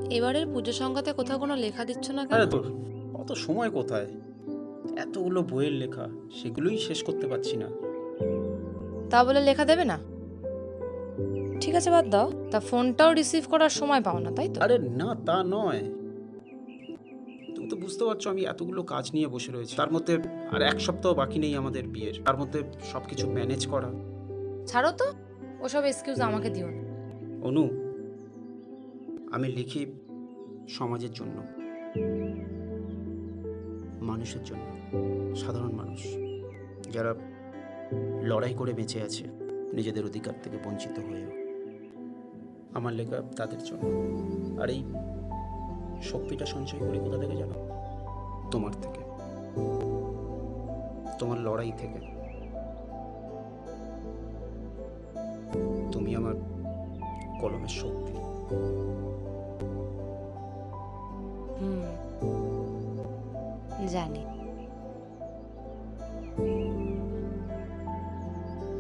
এবারের পুজো সংক্রান্তে কোথাও কোনো লেখা দিচ্ছ না কেন? আরে তোর অত সময় কোথায়? এতগুলো বইয়ের লেখা, সেগুলোই শেষ করতে পারছি না। তা বলে লেখা দেবে না? ঠিক আছে, বাদ দাও। তা ফোনটাও রিসিভ করার সময় পাও না, তাই তো? আরে না, তা নয়। তুমি তো বুঝতে পারছো আমি এতগুলো কাজ নিয়ে বসে রয়েছি, তার মধ্যে আর এক সপ্তাহ বাকি নেই আমাদের বিয়ের, তার মধ্যে সবকিছু ম্যানেজ করা। ছাড়ো তো, ওসব এক্সকিউজ আমাকে দিও না। অনু, আমি লিখি সমাজের জন্য, মানুষের জন্য, সাধারণ মানুষ যারা লড়াই করে বেঁচে আছে নিজেদের অধিকার থেকে বঞ্চিত হয়েও। আমার লেখা তাদের জন্য। আর এই শক্তিটা সঞ্চয় করি কোথা থেকে জানো? তোমার থেকে, তোমার লড়াই থেকে। তুমি আমার কলমের শক্তি। হুম, জানি।